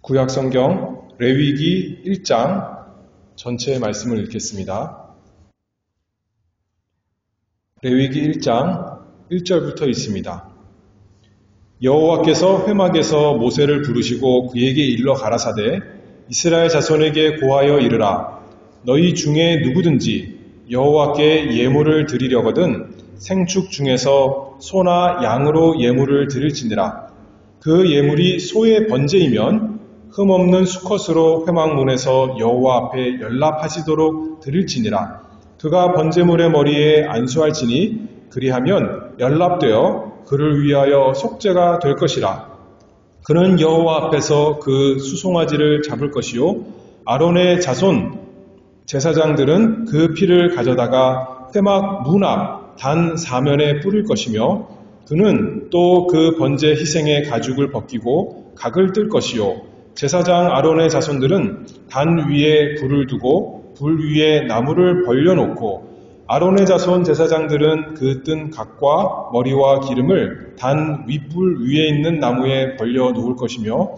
구약성경 레위기 1장 전체의 말씀을 읽겠습니다. 레위기 1장 1절부터 있습니다. 여호와께서 회막에서 모세를 부르시고 그에게 일러 가라사대 이스라엘 자손에게 고하여 이르라. 너희 중에 누구든지 여호와께 예물을 드리려거든 생축 중에서 소나 양으로 예물을 드릴지니라. 그 예물이 소의 번제이면 흠없는 수컷으로 회막문에서 여호와 앞에 연락하시도록 드릴지니라. 그가 번제물의 머리에 안수할지니 그리하면 연락되어 그를 위하여 속죄가 될 것이라. 그는 여호와 앞에서 그 수송아지를 잡을 것이요 아론의 자손 제사장들은 그 피를 가져다가 회막 문 앞 단 사면에 뿌릴 것이며 그는 또 그 번제 희생의 가죽을 벗기고 각을 뜰 것이요 제사장 아론의 자손들은 단 위에 불을 두고 불 위에 나무를 벌려놓고 아론의 자손 제사장들은 그 뜬 각과 머리와 기름을 단 윗불 위에 있는 나무에 벌려 놓을 것이며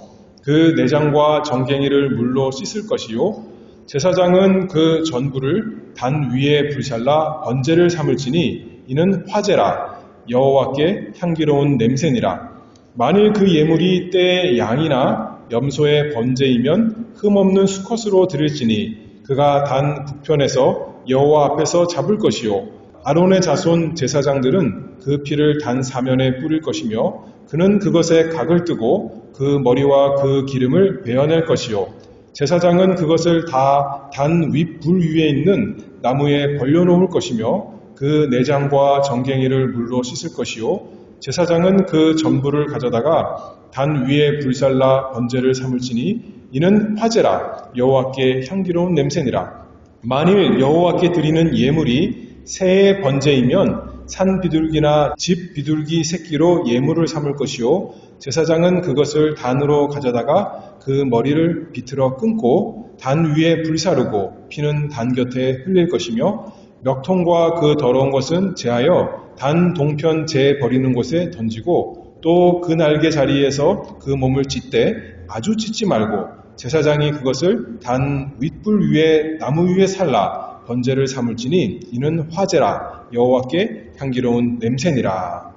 그 내장과 정갱이를 물로 씻을 것이요 제사장은 그 전부를 단 위에 불살라 번제를 삼을지니 이는 화제라 여호와께 향기로운 냄새니라. 만일 그 예물이 떼의 양이나 염소의 번제이면 흠없는 수컷으로 드릴지니 그가 단 북편에서 여호와 앞에서 잡을 것이요 아론의 자손 제사장들은 그 피를 단 사면에 뿌릴 것이며 그는 그것에 각을 뜨고 그 머리와 그 기름을 베어낼 것이요 제사장은 그것을 다 단 윗불 위에 있는 나무에 벌려놓을 것이며 그 내장과 정갱이를 물로 씻을 것이요 제사장은 그 전부를 가져다가 단 위에 불살라 번제를 삼을지니 이는 화제라 여호와께 향기로운 냄새니라. 만일 여호와께 드리는 예물이 새의 번제이면 산 비둘기나 집 비둘기 새끼로 예물을 삼을 것이요 제사장은 그것을 단으로 가져다가 그 머리를 비틀어 끊고 단 위에 불사르고 피는 단 곁에 흘릴 것이며 멱통과 그 더러운 것은 제하여 단 동편 재 버리는 곳에 던지고 또 그 날개 자리에서 그 몸을 찢되 아주 찢지 말고 제사장이 그것을 단 윗불 위에 나무 위에 살라 번제를 삼을지니 이는 화제라 여호와께 향기로운 냄새니라.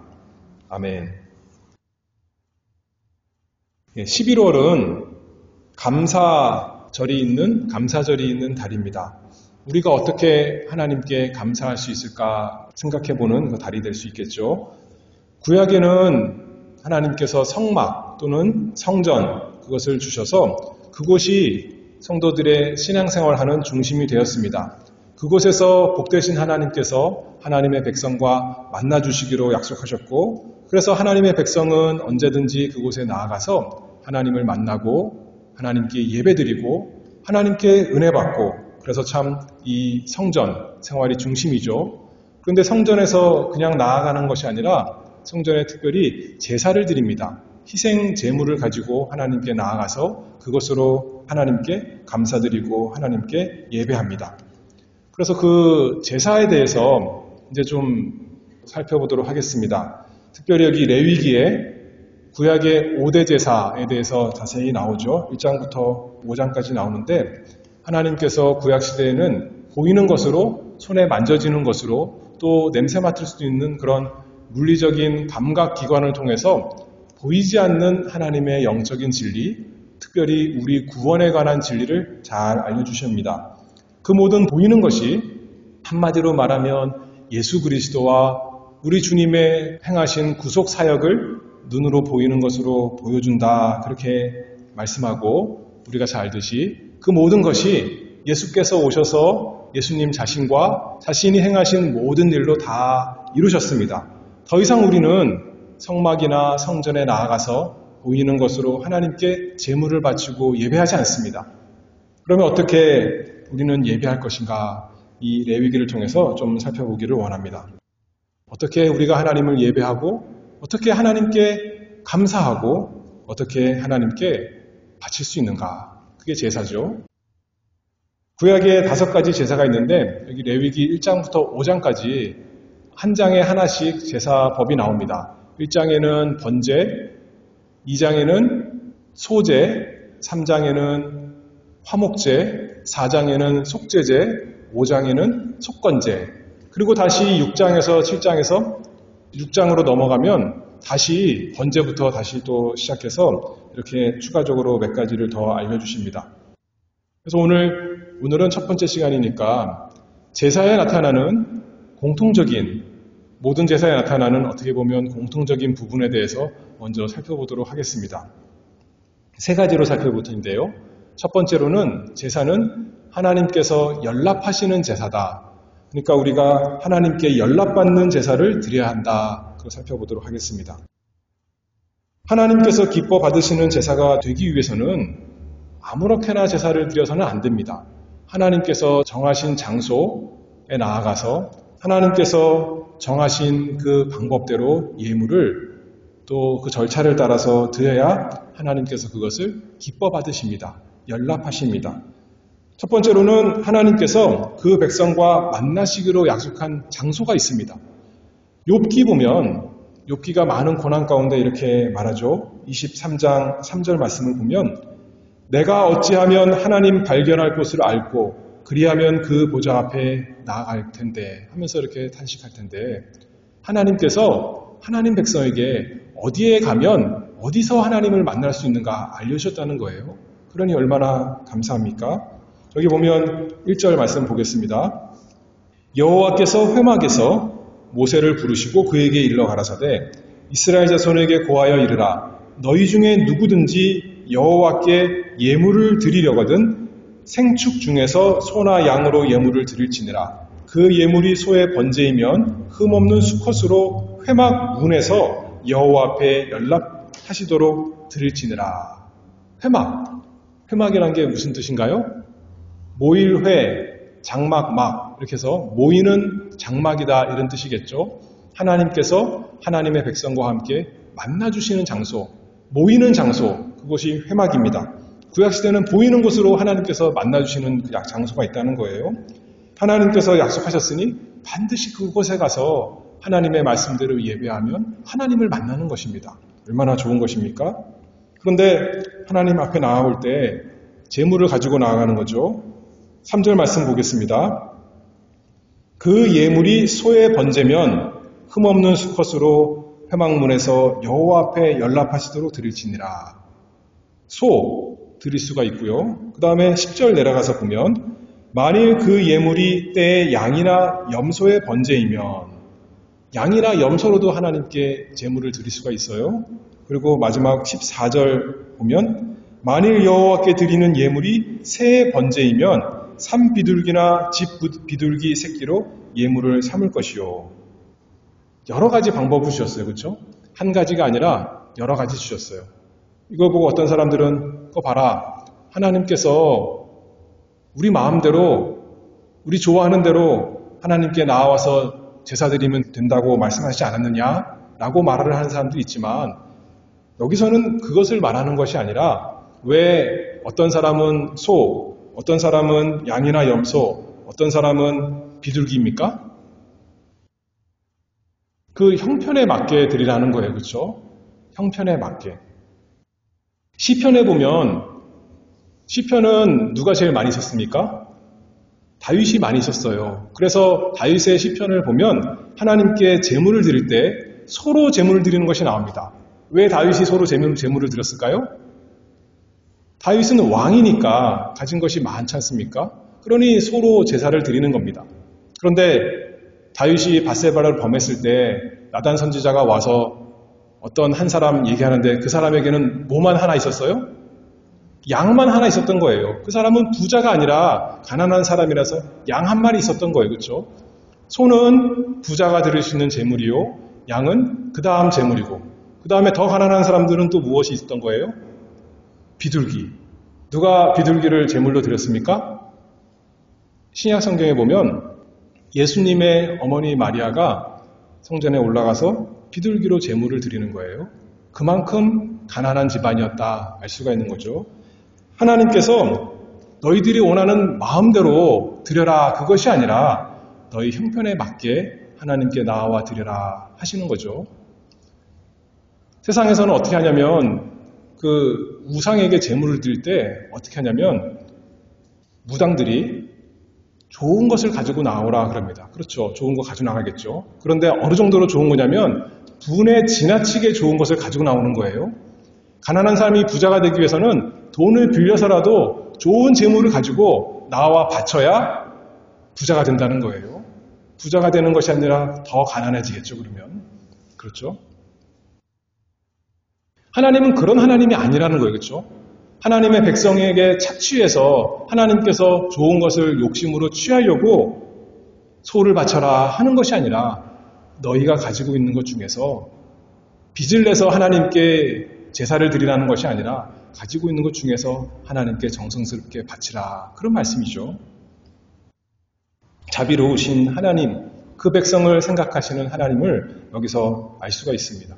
아멘. 11월은 감사절이 있는 달입니다. 우리가 어떻게 하나님께 감사할 수 있을까 생각해보는 그 달이 될 수 있겠죠. 구약에는 하나님께서 성막 또는 성전 그것을 주셔서 그곳이 성도들의 신앙생활하는 중심이 되었습니다. 그곳에서 복되신 하나님께서 하나님의 백성과 만나주시기로 약속하셨고 그래서 하나님의 백성은 언제든지 그곳에 나아가서 하나님을 만나고 하나님께 예배드리고 하나님께 은혜받고 그래서 참 이 성전 생활이 중심이죠. 그런데 성전에서 그냥 나아가는 것이 아니라 성전에 특별히 제사를 드립니다. 희생 제물을 가지고 하나님께 나아가서 그것으로 하나님께 감사드리고 하나님께 예배합니다. 그래서 그 제사에 대해서 이제 좀 살펴보도록 하겠습니다. 특별히 여기 레위기에 구약의 5대 제사에 대해서 자세히 나오죠. 1장부터 5장까지 나오는데 하나님께서 구약시대에는 보이는 것으로 손에 만져지는 것으로 또 냄새 맡을 수도 있는 그런 물리적인 감각기관을 통해서 보이지 않는 하나님의 영적인 진리, 특별히 우리 구원에 관한 진리를 잘 알려주십니다. 그 모든 보이는 것이 한마디로 말하면 예수 그리스도와 우리 주님의 행하신 구속 사역을 눈으로 보이는 것으로 보여준다. 그렇게 말씀하고 우리가 잘 알듯이 그 모든 것이 예수께서 오셔서 예수님 자신과 자신이 행하신 모든 일로 다 이루셨습니다. 더 이상 우리는 성막이나 성전에 나아가서 보이는 것으로 하나님께 제물을 바치고 예배하지 않습니다. 그러면 어떻게 우리는 예배할 것인가? 이 레위기를 통해서 좀 살펴보기를 원합니다. 어떻게 우리가 하나님을 예배하고 어떻게 하나님께 감사하고 어떻게 하나님께 바칠 수 있는가? 그게 제사죠. 구약에 5가지 제사가 있는데 여기 레위기 1장부터 5장까지 한 장에 하나씩 제사법이 나옵니다. 1장에는 번제, 2장에는 소제, 3장에는 화목제, 4장에는 속죄제, 5장에는 속건제, 그리고 다시 6장에서 7장에서 6장으로 넘어가면 다시 번제부터 다시 또 시작해서 이렇게 추가적으로 몇 가지를 더 알려주십니다. 그래서 오늘은 첫 번째 시간이니까 제사에 나타나는 공통적인, 모든 제사에 나타나는 어떻게 보면 공통적인 부분에 대해서 먼저 살펴보도록 하겠습니다. 세 가지로 살펴볼 텐데요. 첫 번째로는 제사는 하나님께서 연락하시는 제사다. 그러니까 우리가 하나님께 연락받는 제사를 드려야 한다. 그걸 살펴보도록 하겠습니다. 하나님께서 기뻐 받으시는 제사가 되기 위해서는 아무렇게나 제사를 드려서는 안 됩니다. 하나님께서 정하신 장소에 나아가서 하나님께서 정하신 그 방법대로 예물을 또 그 절차를 따라서 드려야 하나님께서 그것을 기뻐 받으십니다. 연락하십니다. 첫 번째로는 하나님께서 그 백성과 만나시기로 약속한 장소가 있습니다. 욥기 보면 욥기가 많은 고난 가운데 이렇게 말하죠. 23장 3절 말씀을 보면 내가 어찌하면 하나님 발견할 곳을 알고 그리하면 그 보좌 앞에 나아갈 텐데 하면서 이렇게 탄식할 텐데 하나님께서 하나님 백성에게 어디에 가면 어디서 하나님을 만날 수 있는가 알려주셨다는 거예요. 그러니 얼마나 감사합니까? 여기 보면 1절 말씀 보겠습니다. 여호와께서 회막에서 모세를 부르시고 그에게 일러 가라사대 이스라엘 자손에게 고하여 이르라 너희 중에 누구든지 여호와께 예물을 드리려거든 생축 중에서 소나 양으로 예물을 드릴지니라 그 예물이 소의 번제이면 흠없는 수컷으로 회막 문에서 여호와 앞에 연락하시도록 드릴지니라. 회막이란 게 무슨 뜻인가요? 모일회, 장막막 이렇게 해서 모이는 장막이다 이런 뜻이겠죠. 하나님께서 하나님의 백성과 함께 만나주시는 장소, 모이는 장소, 그것이 회막입니다. 구약시대는 보이는 곳으로 하나님께서 만나주시는 그 장소가 있다는 거예요. 하나님께서 약속하셨으니 반드시 그곳에 가서 하나님의 말씀대로 예배하면 하나님을 만나는 것입니다. 얼마나 좋은 것입니까? 그런데 하나님 앞에 나아올 때 제물을 가지고 나아가는 거죠. 3절 말씀 보겠습니다. 그 예물이 소의 번제면 흠없는 수컷으로 회막문에서 여호와 앞에 연락하시도록 드릴지니라. 소 드릴 수가 있고요. 그 다음에 10절 내려가서 보면 만일 그 예물이 때에 양이나 염소의 번제이면 양이나 염소로도 하나님께 제물을 드릴 수가 있어요. 그리고 마지막 14절 보면 만일 여호와께 드리는 예물이 새의 번제이면 산 비둘기나 집 비둘기 새끼로 예물을 삼을 것이요. 여러 가지 방법을 주셨어요. 그렇죠? 한 가지가 아니라 여러 가지 주셨어요. 이거 보고 어떤 사람들은 그거 봐라. 하나님께서 우리 마음대로 우리 좋아하는 대로 하나님께 나와서 제사 드리면 된다고 말씀하시지 않았느냐? 라고 말을 하는 사람도 있지만 여기서는 그것을 말하는 것이 아니라 왜 어떤 사람은 소, 어떤 사람은 양이나 염소, 어떤 사람은 비둘기입니까? 그 형편에 맞게 드리라는 거예요. 그렇죠? 형편에 맞게. 시편에 보면 시편은 누가 제일 많이 썼습니까? 다윗이 많이 썼어요. 그래서 다윗의 시편을 보면 하나님께 제물을 드릴 때 소로 제물을 드리는 것이 나옵니다. 왜 다윗이 소로 제물을 드렸을까요? 다윗은 왕이니까 가진 것이 많지 않습니까? 그러니 소로 제사를 드리는 겁니다. 그런데 다윗이 밧세바를 범했을 때 나단 선지자가 와서 어떤 한 사람 얘기하는데 그 사람에게는 뭐만 하나 있었어요? 양만 하나 있었던 거예요. 그 사람은 부자가 아니라 가난한 사람이라서 양 한 마리 있었던 거예요. 그렇죠? 소는 부자가 드릴 수 있는 제물이요. 양은 그 다음 제물이고 그 다음에 더 가난한 사람들은 또 무엇이 있었던 거예요? 비둘기. 누가 비둘기를 제물로 드렸습니까? 신약 성경에 보면 예수님의 어머니 마리아가 성전에 올라가서 비둘기로 제물을 드리는 거예요. 그만큼 가난한 집안이었다 알 수가 있는 거죠. 하나님께서 너희들이 원하는 마음대로 드려라 그것이 아니라 너희 형편에 맞게 하나님께 나와 드려라 하시는 거죠. 세상에서는 어떻게 하냐면 그 우상에게 제물을 드릴 때 어떻게 하냐면 무당들이 좋은 것을 가지고 나오라 그럽니다. 그렇죠. 좋은 거 가지고 나가겠죠. 그런데 어느 정도로 좋은 거냐면 분에 지나치게 좋은 것을 가지고 나오는 거예요. 가난한 사람이 부자가 되기 위해서는 돈을 빌려서라도 좋은 재물을 가지고 나와 바쳐야 부자가 된다는 거예요. 부자가 되는 것이 아니라 더 가난해지겠죠, 그러면. 그렇죠? 하나님은 그런 하나님이 아니라는 거예요. 그렇죠? 하나님의 백성에게 착취해서 하나님께서 좋은 것을 욕심으로 취하려고 소를 바쳐라 하는 것이 아니라 너희가 가지고 있는 것 중에서 빚을 내서 하나님께 제사를 드리라는 것이 아니라 가지고 있는 것 중에서 하나님께 정성스럽게 바치라. 그런 말씀이죠. 자비로우신 하나님, 그 백성을 생각하시는 하나님을 여기서 알 수가 있습니다.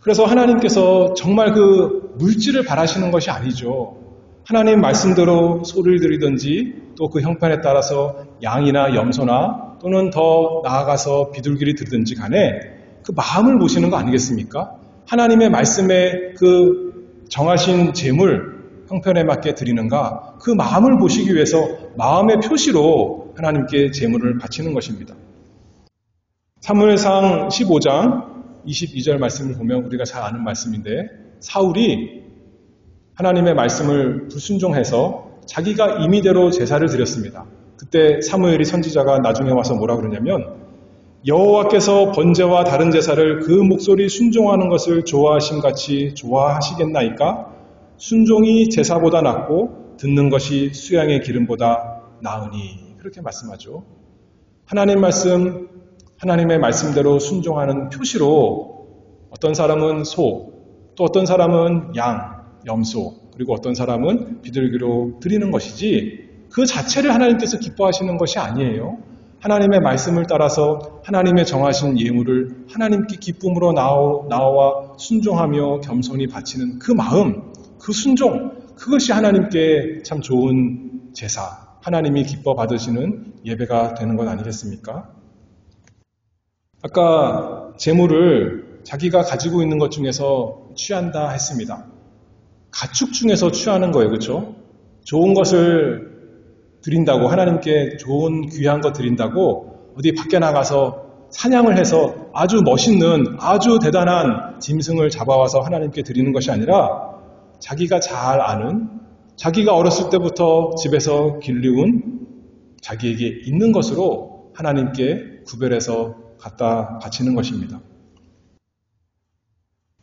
그래서 하나님께서 정말 그 물질을 바라시는 것이 아니죠. 하나님 말씀대로 소를 드리든지 또 그 형편에 따라서 양이나 염소나 또는 더 나아가서 비둘기를 드리든지 간에 그 마음을 보시는 거 아니겠습니까? 하나님의 말씀에 그 정하신 제물 형편에 맞게 드리는가? 그 마음을 보시기 위해서 마음의 표시로 하나님께 제물을 바치는 것입니다. 사무엘상 15장 22절 말씀을 보면 우리가 잘 아는 말씀인데 사울이 하나님의 말씀을 불순종해서 자기가 임의대로 제사를 드렸습니다. 그때 사무엘이 선지자가 나중에 와서 뭐라 그러냐면 여호와께서 번제와 다른 제사를 그 목소리 순종하는 것을 좋아하심같이 좋아하시겠나이까? 순종이 제사보다 낫고 듣는 것이 수양의 기름보다 나으니 그렇게 말씀하죠. 하나님 말씀, 하나님의 말씀대로 순종하는 표시로 어떤 사람은 소, 또 어떤 사람은 양, 염소, 그리고 어떤 사람은 비둘기로 드리는 것이지 그 자체를 하나님께서 기뻐하시는 것이 아니에요. 하나님의 말씀을 따라서 하나님의 정하신 예물을 하나님께 기쁨으로 나와 순종하며 겸손히 바치는 그 마음, 그 순종, 그것이 하나님께 참 좋은 제사, 하나님이 기뻐 받으시는 예배가 되는 것 아니겠습니까? 아까 제물을 자기가 가지고 있는 것 중에서 취한다 했습니다. 가축 중에서 취하는 거예요. 그렇죠? 좋은 것을 드린다고, 하나님께 좋은 귀한 것 드린다고 어디 밖에 나가서 사냥을 해서 아주 멋있는, 아주 대단한 짐승을 잡아와서 하나님께 드리는 것이 아니라 자기가 잘 아는, 자기가 어렸을 때부터 집에서 길리운 자기에게 있는 것으로 하나님께 구별해서 갖다 바치는 것입니다.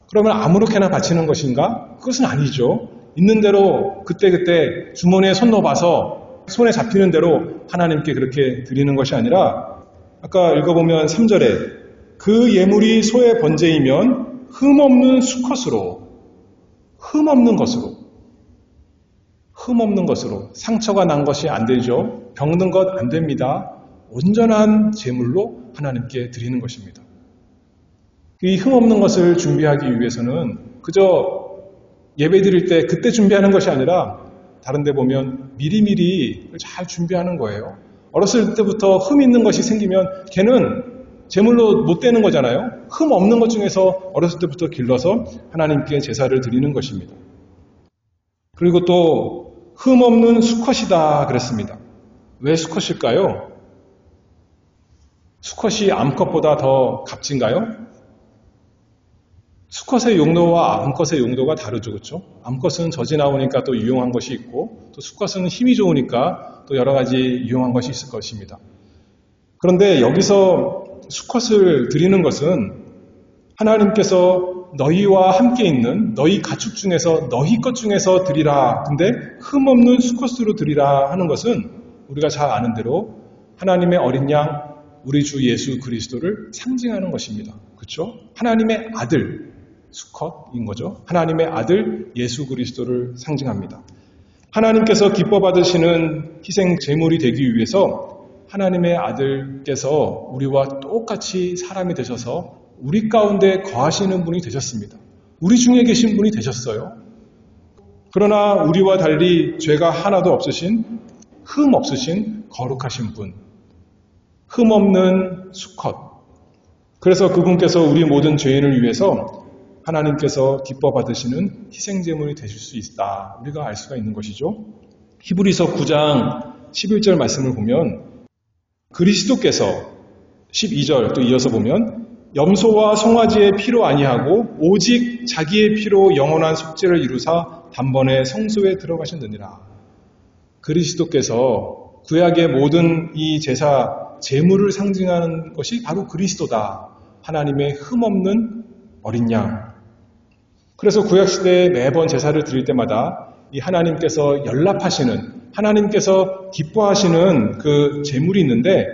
그러면 아무렇게나 바치는 것인가? 그것은 아니죠. 있는 대로 그때그때 주머니에 손 넣어봐서 손에 잡히는 대로 하나님께 그렇게 드리는 것이 아니라 아까 읽어보면 3절에 그 예물이 소의 번제이면 흠없는 수컷으로 흠없는 것으로 상처가 난 것이 안 되죠. 병든 것 안 됩니다. 온전한 제물로 하나님께 드리는 것입니다. 이 흠없는 것을 준비하기 위해서는 그저 예배 드릴 때 그때 준비하는 것이 아니라 다른 데 보면 미리미리 잘 준비하는 거예요. 어렸을 때부터 흠 있는 것이 생기면 걔는 제물로 못 되는 거잖아요. 흠 없는 것 중에서 어렸을 때부터 길러서 하나님께 제사를 드리는 것입니다. 그리고 또 흠 없는 수컷이다 그랬습니다. 왜 수컷일까요? 수컷이 암컷보다 더 값진가요? 수컷의 용도와 암컷의 용도가 다르죠. 그렇죠? 암컷은 젖이 나오니까 또 유용한 것이 있고 또 수컷은 힘이 좋으니까 또 여러 가지 유용한 것이 있을 것입니다. 그런데 여기서 수컷을 드리는 것은 하나님께서 너희와 함께 있는 너희 가축 중에서 너희 것 중에서 드리라. 근데 흠없는 수컷으로 드리라 하는 것은 우리가 잘 아는 대로 하나님의 어린 양 우리 주 예수 그리스도를 상징하는 것입니다. 그렇죠? 하나님의 아들 수컷인 거죠. 하나님의 아들 예수 그리스도를 상징합니다. 하나님께서 기뻐 받으시는 희생 제물이 되기 위해서 하나님의 아들께서 우리와 똑같이 사람이 되셔서 우리 가운데 거하시는 분이 되셨습니다. 우리 중에 계신 분이 되셨어요. 그러나 우리와 달리 죄가 하나도 없으신 흠 없으신 거룩하신 분, 흠 없는 수컷. 그래서 그분께서 우리 모든 죄인을 위해서 하나님께서 기뻐 받으시는 희생제물이 되실 수 있다. 우리가 알 수가 있는 것이죠. 히브리서 9장 11절 말씀을 보면 그리스도께서 12절 또 이어서 보면 염소와 송아지의 피로 아니하고 오직 자기의 피로 영원한 속죄를 이루사 단번에 성소에 들어가셨느니라. 그리스도께서 구약의 모든 이 제사, 제물을 상징하는 것이 바로 그리스도다. 하나님의 흠없는 어린 양. 그래서 구약시대에 매번 제사를 드릴 때마다 이 하나님께서 연락하시는, 하나님께서 기뻐하시는 그 제물이 있는데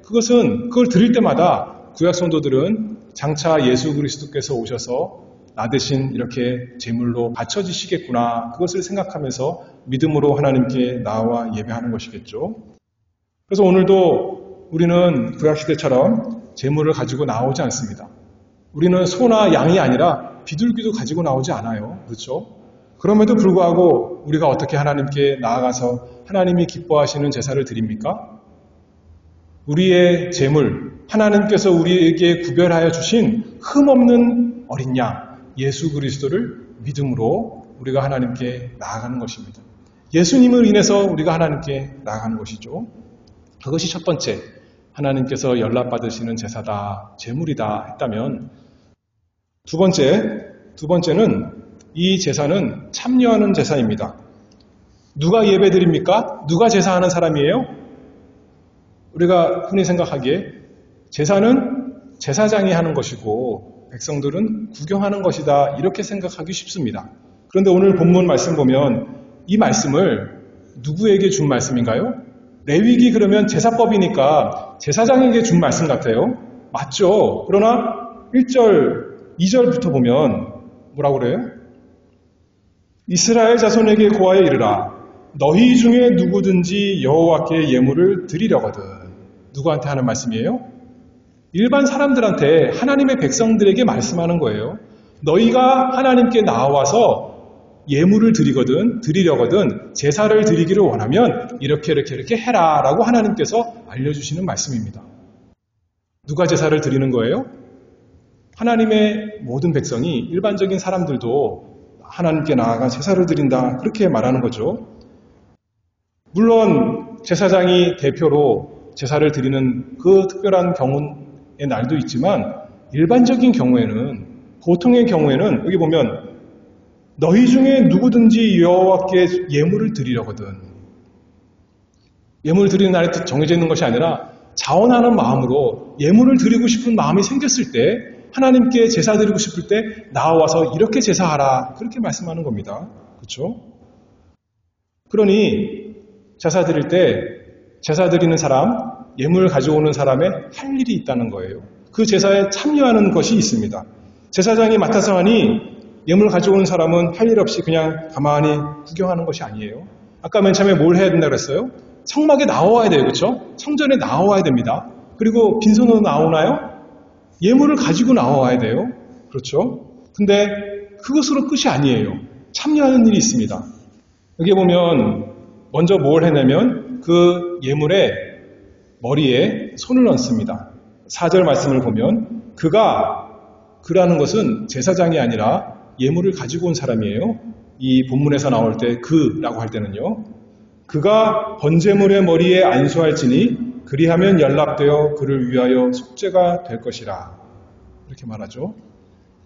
그걸 드릴 때마다 구약 성도들은 장차 예수 그리스도께서 오셔서 나 대신 이렇게 제물로 바쳐지시겠구나. 그것을 생각하면서 믿음으로 하나님께 나와 예배하는 것이겠죠. 그래서 오늘도 우리는 구약시대처럼 제물을 가지고 나오지 않습니다. 우리는 소나 양이 아니라 비둘기도 가지고 나오지 않아요. 그렇죠? 그럼에도 불구하고 우리가 어떻게 하나님께 나아가서 하나님이 기뻐하시는 제사를 드립니까? 우리의 제물, 하나님께서 우리에게 구별하여 주신 흠없는 어린 양, 예수 그리스도를 믿음으로 우리가 하나님께 나아가는 것입니다. 예수님을 인해서 우리가 하나님께 나아가는 것이죠. 그것이 첫 번째, 하나님께서 연락받으시는 제사다, 제물이다 했다면 두 번째는 이 제사는 참여하는 제사입니다. 누가 예배드립니까? 누가 제사하는 사람이에요? 우리가 흔히 생각하기에 제사는 제사장이 하는 것이고 백성들은 구경하는 것이다 이렇게 생각하기 쉽습니다. 그런데 오늘 본문 말씀 보면 이 말씀을 누구에게 준 말씀인가요? 레위기 그러면 제사법이니까 제사장에게 준 말씀 같아요. 맞죠? 그러나 1절, 2절부터 보면 뭐라고 그래요? 이스라엘 자손에게 고하여 이르라. 너희 중에 누구든지 여호와께 예물을 드리려거든. 누구한테 하는 말씀이에요? 일반 사람들한테, 하나님의 백성들에게 말씀하는 거예요. 너희가 하나님께 나와서 예물을 드리려거든 제사를 드리기를 원하면 이렇게 해라 라고 하나님께서 알려주시는 말씀입니다. 누가 제사를 드리는 거예요? 하나님의 모든 백성이, 일반적인 사람들도 하나님께 나아가 제사를 드린다 그렇게 말하는 거죠. 물론 제사장이 대표로 제사를 드리는 그 특별한 경우의 날도 있지만 일반적인 경우에는, 보통의 경우에는 여기 보면 너희 중에 누구든지 여호와께 예물을 드리려거든. 예물을 드리는 날이 정해져 있는 것이 아니라 자원하는 마음으로 예물을 드리고 싶은 마음이 생겼을 때, 하나님께 제사 드리고 싶을 때 나와서 이렇게 제사하라 그렇게 말씀하는 겁니다. 그렇죠? 그러니 제사 드릴 때 제사 드리는 사람, 예물을 가져오는 사람의 할 일이 있다는 거예요. 그 제사에 참여하는 것이 있습니다. 제사장이 맡아서 하니 예물을 가져오는 사람은 할 일 없이 그냥 가만히 구경하는 것이 아니에요. 아까 맨 처음에 뭘 해야 된다고 그랬어요? 성막에 나와야 돼요. 그렇죠? 성전에 나와야 됩니다. 그리고 빈손으로 나오나요? 예물을 가지고 나와야 돼요. 그렇죠? 근데 그것으로 끝이 아니에요. 참여하는 일이 있습니다. 여기 보면 먼저 뭘 해내면 그 예물의 머리에 손을 얹습니다. 4절 말씀을 보면 그라는 것은 제사장이 아니라 예물을 가지고 온 사람이에요. 이 본문에서 나올 때 그라고 할 때는요. 그가 번제물의 머리에 안수할지니 그리하면 연락되어 그를 위하여 속죄가 될 것이라. 이렇게 말하죠.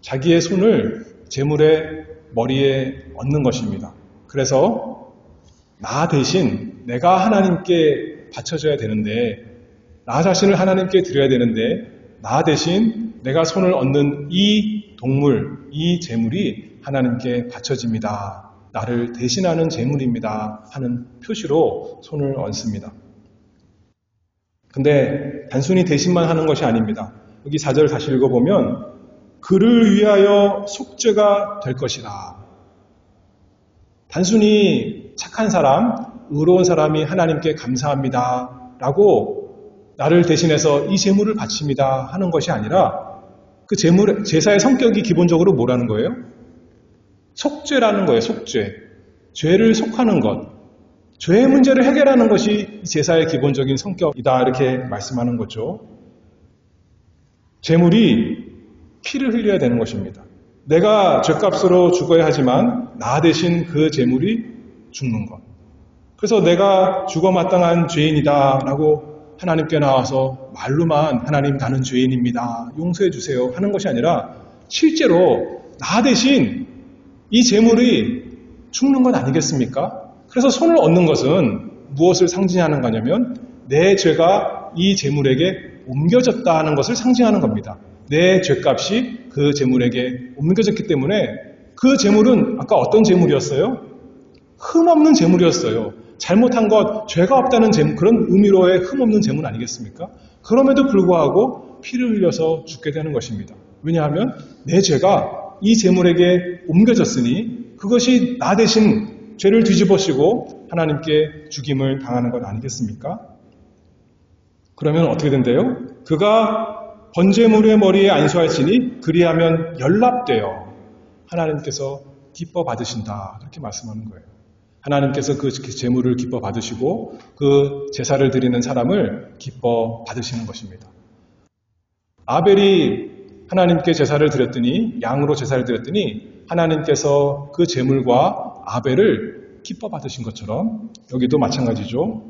자기의 손을 제물의 머리에 얹는 것입니다. 그래서 나 대신 내가 하나님께 바쳐줘야 되는데, 나 자신을 하나님께 드려야 되는데, 나 대신 내가 손을 얹는 이 동물, 이 제물이 하나님께 바쳐집니다. 나를 대신하는 제물입니다. 하는 표시로 손을 얹습니다. 근데 단순히 대신만 하는 것이 아닙니다. 여기 4절 다시 읽어보면 그를 위하여 속죄가 될 것이라. 단순히 착한 사람, 의로운 사람이 하나님께 감사합니다 라고 나를 대신해서 이 제물을 바칩니다 하는 것이 아니라 그 제사의 성격이 기본적으로 뭐라는 거예요? 속죄라는 거예요. 속죄. 죄를 속하는 것. 죄의 문제를 해결하는 것이 제사의 기본적인 성격이다 이렇게 말씀하는 거죠. 제물이 피를 흘려야 되는 것입니다. 내가 죗값으로 죽어야 하지만 나 대신 그 재물이 죽는 것. 그래서 내가 죽어 마땅한 죄인이다 라고 하나님께 나와서 말로만 하나님 나는 죄인입니다. 용서해 주세요 하는 것이 아니라 실제로 나 대신 이 재물이 죽는 것 아니겠습니까? 그래서 손을 얹는 것은 무엇을 상징하는 거냐면 내 죄가 이 재물에게 옮겨졌다는 것을 상징하는 겁니다. 내 죄값이 그 재물에게 옮겨졌기 때문에 그 재물은 아까 어떤 재물이었어요? 흠없는 재물이었어요. 잘못한 것, 죄가 없다는 재물, 그런 의미로의 흠없는 재물 아니겠습니까? 그럼에도 불구하고 피를 흘려서 죽게 되는 것입니다. 왜냐하면 내 죄가 이 재물에게 옮겨졌으니 그것이 나 대신 죄를 뒤집어쓰고 하나님께 죽임을 당하는 것 아니겠습니까? 그러면 어떻게 된대요? 그가 번제물의 머리에 안수할지니 그리하면 연락되어 하나님께서 기뻐 받으신다. 그렇게 말씀하는 거예요. 하나님께서 그 제물을 기뻐 받으시고 그 제사를 드리는 사람을 기뻐 받으시는 것입니다. 아벨이 하나님께 제사를 드렸더니 양으로 제사를 드렸더니 하나님께서 그 제물과 아벨을 기뻐 받으신 것처럼 여기도 마찬가지죠.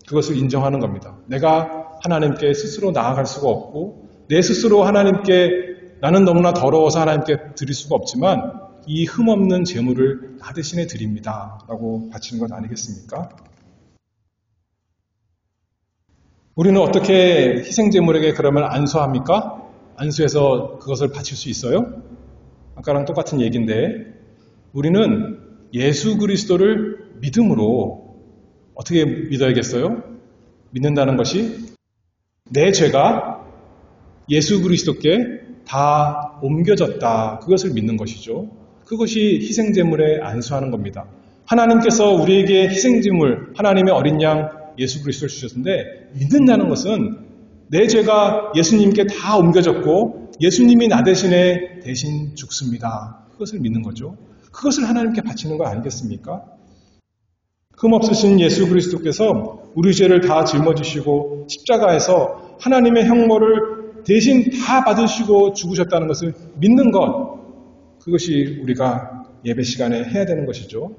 그것을 인정하는 겁니다. 내가 하나님께 스스로 나아갈 수가 없고 내 스스로 하나님께 나는 너무나 더러워서 하나님께 드릴 수가 없지만 이 흠없는 제물을 나 대신에 드립니다 라고 바치는 것 아니겠습니까? 우리는 어떻게 희생제물에게 그러면 안수합니까? 안수해서 그것을 바칠 수 있어요? 아까랑 똑같은 얘기인데 우리는 예수 그리스도를 믿음으로 어떻게 믿어야겠어요? 믿는다는 것이 내 죄가 예수 그리스도께 다 옮겨졌다. 그것을 믿는 것이죠. 그것이 희생제물에 안수하는 겁니다. 하나님께서 우리에게 희생제물, 하나님의 어린 양 예수 그리스도를 주셨는데 믿는다는 것은 내 죄가 예수님께 다 옮겨졌고 예수님이 나 대신에 대신 죽습니다. 그것을 믿는 거죠. 그것을 하나님께 바치는 거 아니겠습니까? 흠없으신 예수 그리스도께서 우리 죄를 다 짊어지시고 십자가에서 하나님의 형벌을 대신 다 받으시고 죽으셨다는 것을 믿는 것, 그것이 우리가 예배 시간에 해야 되는 것이죠.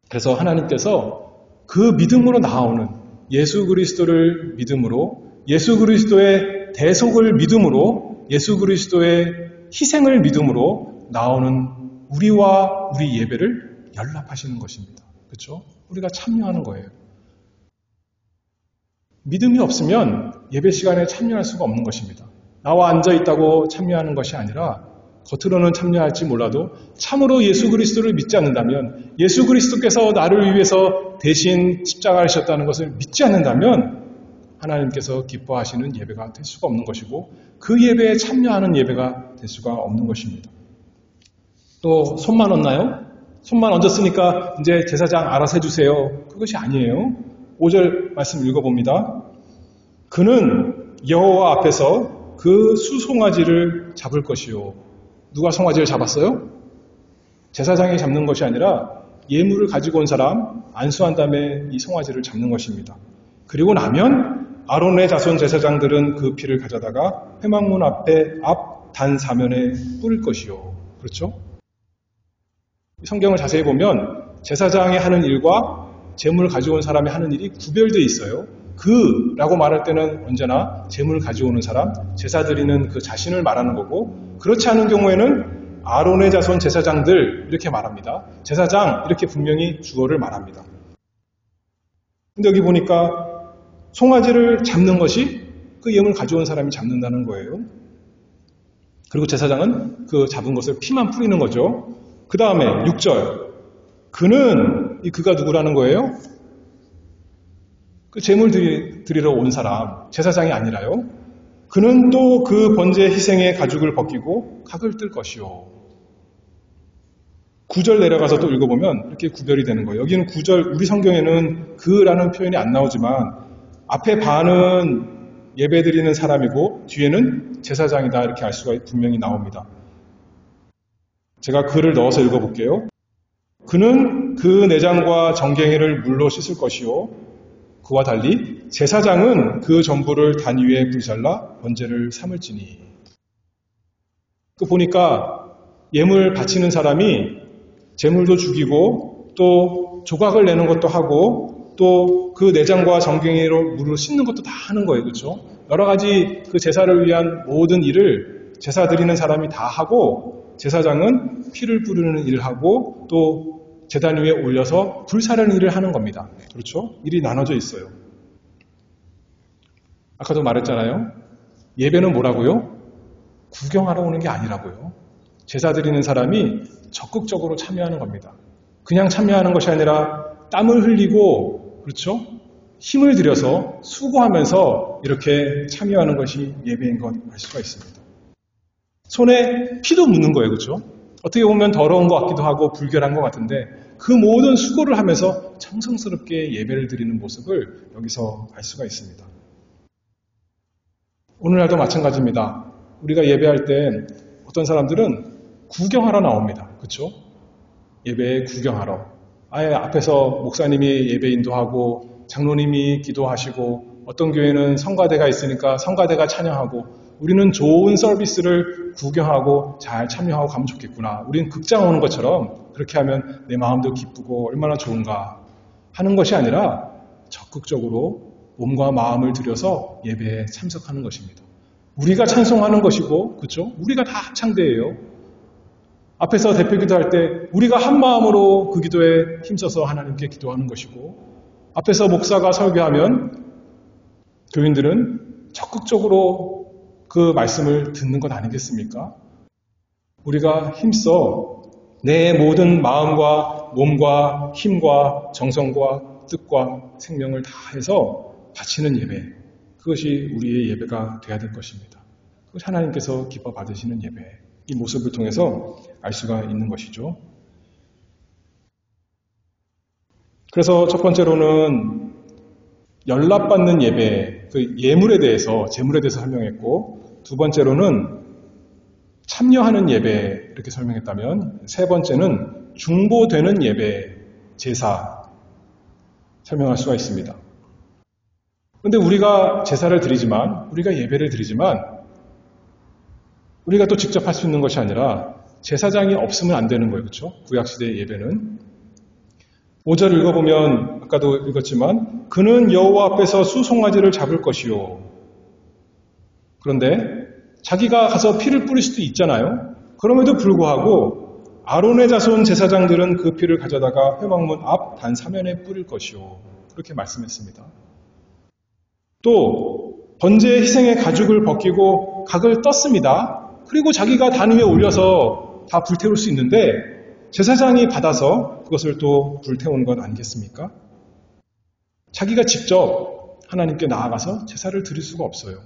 그래서 하나님께서 그 믿음으로 나오는 예수 그리스도를 믿음으로, 예수 그리스도의 대속을 믿음으로, 예수 그리스도의 희생을 믿음으로 나오는 우리와 우리 예배를 연락하시는 것입니다. 그렇죠? 우리가 참여하는 거예요. 믿음이 없으면 예배 시간에 참여할 수가 없는 것입니다. 나와 앉아있다고 참여하는 것이 아니라 겉으로는 참여할지 몰라도 참으로 예수 그리스도를 믿지 않는다면, 예수 그리스도께서 나를 위해서 대신 십자가를 지셨다는 것을 믿지 않는다면 하나님께서 기뻐하시는 예배가 될 수가 없는 것이고 그 예배에 참여하는 예배가 될 수가 없는 것입니다. 또 손만 얹나요? 손만 얹었으니까 이제 제사장 알아서 해주세요. 그것이 아니에요. 5절 말씀 읽어봅니다. 그는 여호와 앞에서 그 수송아지를 잡을 것이요. 누가 송아지를 잡았어요? 제사장이 잡는 것이 아니라 예물을 가지고 온 사람, 안수한 다음에 이 송아지를 잡는 것입니다. 그리고 나면 아론의 자손 제사장들은 그 피를 가져다가 회막문 앞에 앞 단 사면에 뿌릴 것이요. 그렇죠? 성경을 자세히 보면 제사장이 하는 일과 제물을 가지고 온 사람이 하는 일이 구별되어 있어요. 그라고 말할 때는 언제나 제물을 가지고 오는 사람, 제사 드리는 그 자신을 말하는 거고, 그렇지 않은 경우에는 아론의 자손 제사장들 이렇게 말합니다. 제사장 이렇게 분명히 주어를 말합니다. 근데 여기 보니까 송아지를 잡는 것이 그 예물을 가져온 사람이 잡는다는 거예요. 그리고 제사장은 그 잡은 것을 피만 뿌리는 거죠. 그 다음에 6절. 그는, 이 그가 누구라는 거예요? 그 제물 드리러 온 사람, 제사장이 아니라요. 그는 또 그 번제 희생의 가죽을 벗기고 각을 뜰 것이요. 9절 내려가서 또 읽어보면 이렇게 구별이 되는 거예요. 여기는 9절, 우리 성경에는 그라는 표현이 안 나오지만 앞에 반은 예배드리는 사람이고 뒤에는 제사장이다 이렇게 알 수가 분명히 나옵니다. 제가 그를 넣어서 읽어볼게요. 그는 그 내장과 정갱이를 물로 씻을 것이요. 그와 달리 제사장은 그 전부를 단 위에 불살라 번제를 삼을지니. 그 보니까 예물 바치는 사람이 제물도 죽이고 또 조각을 내는 것도 하고 또 그 내장과 정갱이로 물을 씻는 것도 다 하는 거예요. 그렇죠? 여러 가지 그 제사를 위한 모든 일을 제사 드리는 사람이 다 하고 제사장은 피를 뿌리는 일을 하고 또 제단 위에 올려서 불 사르는 일을 하는 겁니다. 그렇죠? 일이 나눠져 있어요. 아까도 말했잖아요. 예배는 뭐라고요? 구경하러 오는 게 아니라고요. 제사 드리는 사람이 적극적으로 참여하는 겁니다. 그냥 참여하는 것이 아니라 땀을 흘리고 그렇죠? 힘을 들여서 수고하면서 이렇게 참여하는 것이 예배인 것 알 수가 있습니다. 손에 피도 묻는 거예요. 그렇죠? 어떻게 보면 더러운 것 같기도 하고 불결한 것 같은데 그 모든 수고를 하면서 정성스럽게 예배를 드리는 모습을 여기서 알 수가 있습니다. 오늘날도 마찬가지입니다. 우리가 예배할 때 어떤 사람들은 구경하러 나옵니다. 그렇죠? 예배에 구경하러. 아예 앞에서 목사님이 예배 인도하고 장로님이 기도하시고 어떤 교회는 성가대가 있으니까 성가대가 찬양하고 우리는 좋은 서비스를 구경하고 잘 참여하고 가면 좋겠구나. 우리는 극장 오는 것처럼 그렇게 하면 내 마음도 기쁘고 얼마나 좋은가 하는 것이 아니라 적극적으로 몸과 마음을 들여서 예배에 참석하는 것입니다. 우리가 찬송하는 것이고 그렇죠? 우리가 다 합창대예요. 앞에서 대표 기도할 때 우리가 한 마음으로 그 기도에 힘써서 하나님께 기도하는 것이고 앞에서 목사가 설교하면 교인들은 적극적으로 그 말씀을 듣는 것 아니겠습니까? 우리가 힘써 내 모든 마음과 몸과 힘과 정성과 뜻과 생명을 다해서 바치는 예배, 그것이 우리의 예배가 되어야 될 것입니다. 그것이 하나님께서 기뻐 받으시는 예배, 이 모습을 통해서 알 수가 있는 것이죠. 그래서 첫 번째로는 연락받는 예배, 그 예물에 대해서, 제물에 대해서 설명했고, 두 번째로는 참여하는 예배, 이렇게 설명했다면, 세 번째는 중보되는 예배, 제사, 설명할 수가 있습니다. 그런데 우리가 제사를 드리지만, 우리가 예배를 드리지만, 우리가 또 직접 할 수 있는 것이 아니라 제사장이 없으면 안 되는 거예요. 그렇죠? 구약시대의 예배는. 5절 읽어보면 아까도 읽었지만 그는 여호와 앞에서 수송아지를 잡을 것이요. 그런데 자기가 가서 피를 뿌릴 수도 있잖아요. 그럼에도 불구하고 아론의 자손 제사장들은 그 피를 가져다가 회막문 앞 단 3면에 뿌릴 것이요. 그렇게 말씀했습니다. 또 번제의 희생의 가죽을 벗기고 각을 떴습니다. 그리고 자기가 단 위에 올려서 다 불태울 수 있는데 제사장이 받아서 그것을 또 불태우는 것 아니겠습니까? 자기가 직접 하나님께 나아가서 제사를 드릴 수가 없어요.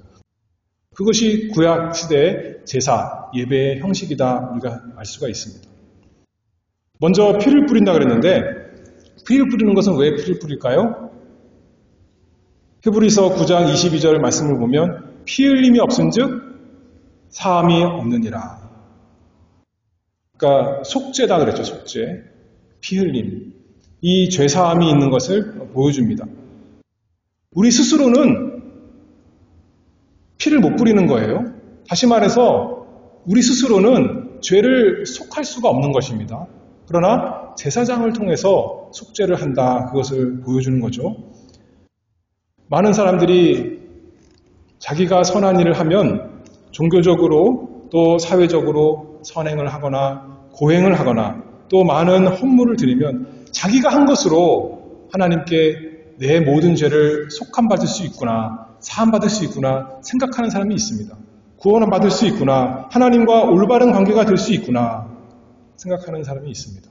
그것이 구약 시대의 제사, 예배의 형식이다 우리가 알 수가 있습니다. 먼저 피를 뿌린다 그랬는데 피를 뿌리는 것은 왜 피를 뿌릴까요? 히브리서 9장 22절 말씀을 보면 피 흘림이 없은즉 사함이 없느니라. 그러니까 속죄다 그랬죠. 속죄. 피 흘림. 이 죄사함이 있는 것을 보여줍니다. 우리 스스로는 피를 못 뿌리는 거예요. 다시 말해서 우리 스스로는 죄를 속할 수가 없는 것입니다. 그러나 제사장을 통해서 속죄를 한다. 그것을 보여주는 거죠. 많은 사람들이 자기가 선한 일을 하면 종교적으로 또 사회적으로 선행을 하거나 고행을 하거나 또 많은 헌물을 드리면 자기가 한 것으로 하나님께 내 모든 죄를 속함받을 수 있구나, 사함받을 수 있구나 생각하는 사람이 있습니다. 구원을 받을 수 있구나, 하나님과 올바른 관계가 될 수 있구나 생각하는 사람이 있습니다.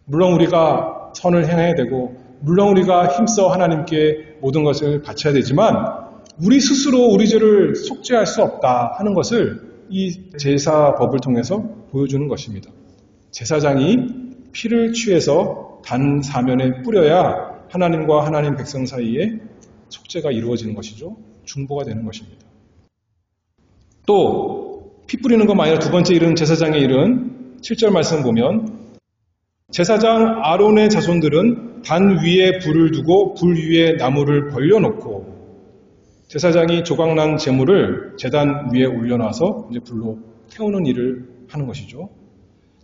물론 우리가 선을 행해야 되고 물론 우리가 힘써 하나님께 모든 것을 바쳐야 되지만 우리 스스로 우리 죄를 속죄할 수 없다 하는 것을 이 제사법을 통해서 보여주는 것입니다. 제사장이 피를 취해서 단 사면에 뿌려야 하나님과 하나님 백성 사이에 속죄가 이루어지는 것이죠. 중보가 되는 것입니다. 또 피 뿌리는 것만 아니라 두 번째 일은 제사장의 일은 7절 말씀 보면 제사장 아론의 자손들은 단 위에 불을 두고 불 위에 나무를 벌려놓고 제사장이 조각난 제물을 제단 위에 올려놔서 이제 불로 태우는 일을 하는 것이죠.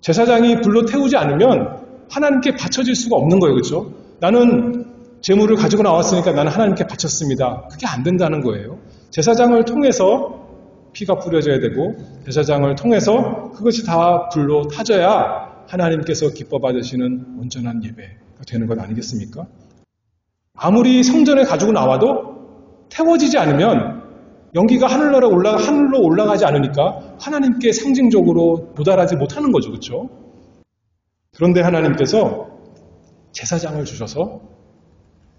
제사장이 불로 태우지 않으면 하나님께 바쳐질 수가 없는 거예요. 그렇죠? 나는 제물을 가지고 나왔으니까 나는 하나님께 바쳤습니다. 그게 안 된다는 거예요. 제사장을 통해서 피가 뿌려져야 되고 제사장을 통해서 그것이 다 불로 타져야 하나님께서 기뻐 받으시는 온전한 예배가 되는 것 아니겠습니까? 아무리 성전에 가지고 나와도 태워지지 않으면 연기가 하늘로 올라가지 않으니까 하나님께 상징적으로 도달하지 못하는 거죠. 그렇죠? 그런데 하나님께서 제사장을 주셔서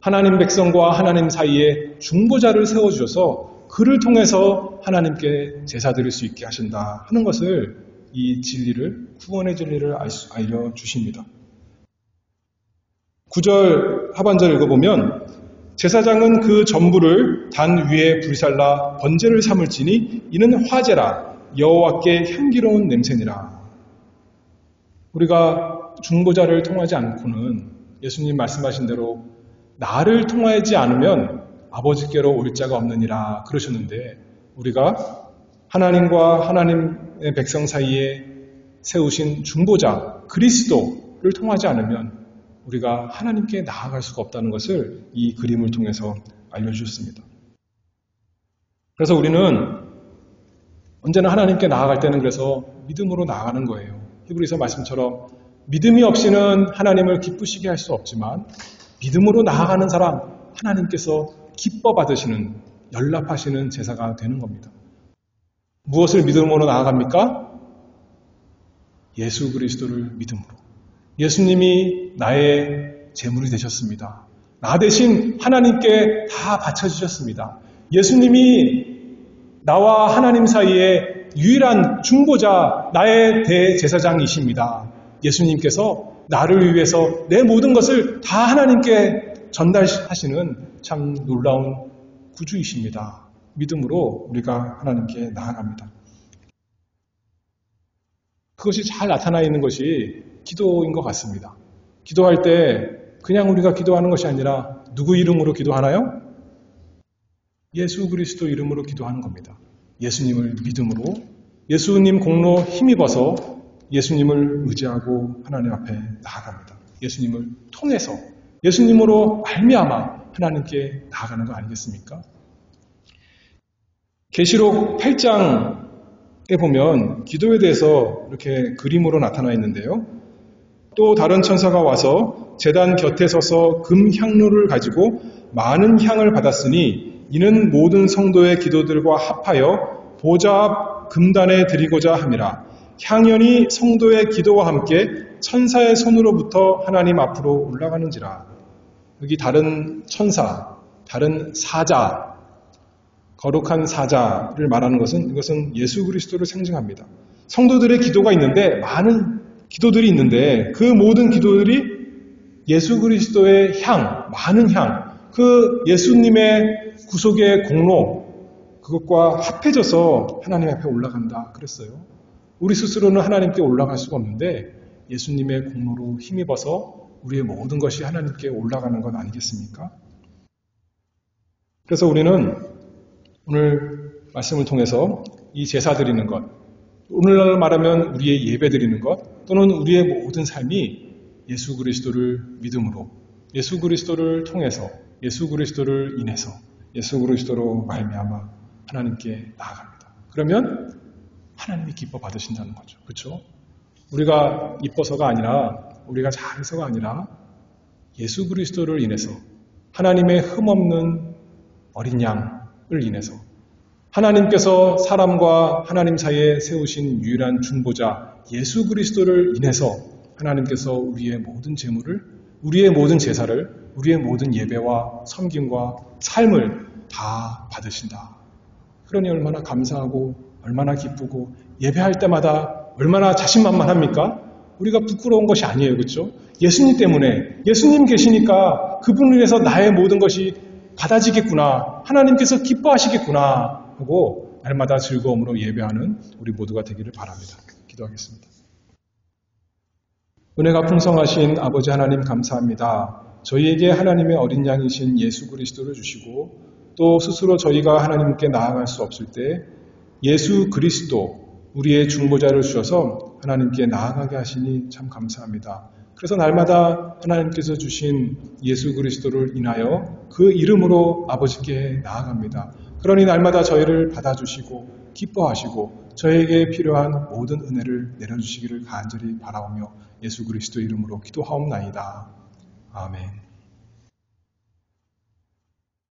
하나님 백성과 하나님 사이에 중보자를 세워주셔서 그를 통해서 하나님께 제사 드릴 수 있게 하신다 하는 것을 이 진리를, 구원의 진리를 알려주십니다. 9절 하반절 읽어보면 제사장은 그 전부를 단 위에 불살라 번제를 삼을지니 이는 화제라 여호와께 향기로운 냄새니라. 우리가 중보자를 통하지 않고는 예수님 말씀하신 대로 나를 통하지 않으면 아버지께로 올 자가 없느니라 그러셨는데 우리가 하나님과 하나님의 백성 사이에 세우신 중보자 그리스도를 통하지 않으면 우리가 하나님께 나아갈 수가 없다는 것을 이 그림을 통해서 알려주셨습니다. 그래서 우리는 언제나 하나님께 나아갈 때는 그래서 믿음으로 나아가는 거예요. 히브리서 말씀처럼 믿음이 없이는 하나님을 기쁘시게 할 수 없지만 믿음으로 나아가는 사람 하나님께서 기뻐 받으시는 연락하시는 제사가 되는 겁니다. 무엇을 믿음으로 나아갑니까? 예수 그리스도를 믿음으로. 예수님이 나의 제물이 되셨습니다. 나 대신 하나님께 다 바쳐주셨습니다. 예수님이 나와 하나님 사이에 유일한 중보자, 나의 대제사장이십니다. 예수님께서 나를 위해서 내 모든 것을 다 하나님께 전달하시는 참 놀라운 구주이십니다. 믿음으로 우리가 하나님께 나아갑니다. 그것이 잘 나타나 있는 것이 기도인 것 같습니다. 기도할 때 그냥 우리가 기도하는 것이 아니라 누구 이름으로 기도하나요? 예수 그리스도 이름으로 기도하는 겁니다. 예수님을 믿음으로 예수님 공로 힘입어서 예수님을 의지하고 하나님 앞에 나아갑니다. 예수님을 통해서 예수님으로 말미암아 하나님께 나아가는 거 아니겠습니까? 계시록 8장에 보면 기도에 대해서 이렇게 그림으로 나타나 있는데요. 또 다른 천사가 와서 제단 곁에 서서 금 향로를 가지고 많은 향을 받았으니 이는 모든 성도의 기도들과 합하여 보좌 앞 금단에 드리고자 함이라. 향연이 성도의 기도와 함께 천사의 손으로부터 하나님 앞으로 올라가는지라. 여기 다른 천사, 다른 사자, 거룩한 사자를 말하는 것은 이것은 예수 그리스도를 상징합니다. 성도들의 기도가 있는데 많은 기도들이 있는데 그 모든 기도들이 예수 그리스도의 향, 많은 향, 그 예수님의 구속의 공로 그것과 합해져서 하나님 앞에 올라간다 그랬어요. 우리 스스로는 하나님께 올라갈 수가 없는데 예수님의 공로로 힘입어서 우리의 모든 것이 하나님께 올라가는 것 아니겠습니까? 그래서 우리는 오늘 말씀을 통해서 이 제사 드리는 것, 오늘날 말하면 우리의 예배 드리는 것, 또는 우리의 모든 삶이 예수 그리스도를 믿음으로, 예수 그리스도를 통해서, 예수 그리스도를 인해서, 예수 그리스도로 말미암아 하나님께 나아갑니다. 그러면 하나님이 기뻐 받으신다는 거죠. 그렇죠? 우리가 이뻐서가 아니라, 우리가 잘해서가 아니라 예수 그리스도를 인해서 하나님의 흠없는 어린 양을 인해서 하나님께서 사람과 하나님 사이에 세우신 유일한 중보자 예수 그리스도를 인해서 하나님께서 우리의 모든 재물을, 우리의 모든 제사를, 우리의 모든 예배와 섬김과 삶을 다 받으신다. 그러니 얼마나 감사하고 얼마나 기쁘고 예배할 때마다 얼마나 자신만만합니까? 우리가 부끄러운 것이 아니에요. 그렇죠? 예수님 때문에, 예수님 계시니까 그분을 위해서 나의 모든 것이 받아지겠구나, 하나님께서 기뻐하시겠구나 하고 날마다 즐거움으로 예배하는 우리 모두가 되기를 바랍니다. 기도하겠습니다. 은혜가 풍성하신 아버지 하나님 감사합니다. 저희에게 하나님의 어린 양이신 예수 그리스도를 주시고 또 스스로 저희가 하나님께 나아갈 수 없을 때 예수 그리스도, 우리의 중보자를 주셔서 하나님께 나아가게 하시니 참 감사합니다. 그래서 날마다 하나님께서 주신 예수 그리스도를 인하여 그 이름으로 아버지께 나아갑니다. 그러니 날마다 저희를 받아주시고 기뻐하시고 저에게 필요한 모든 은혜를 내려주시기를 간절히 바라오며 예수 그리스도 이름으로 기도하옵나이다. 아멘.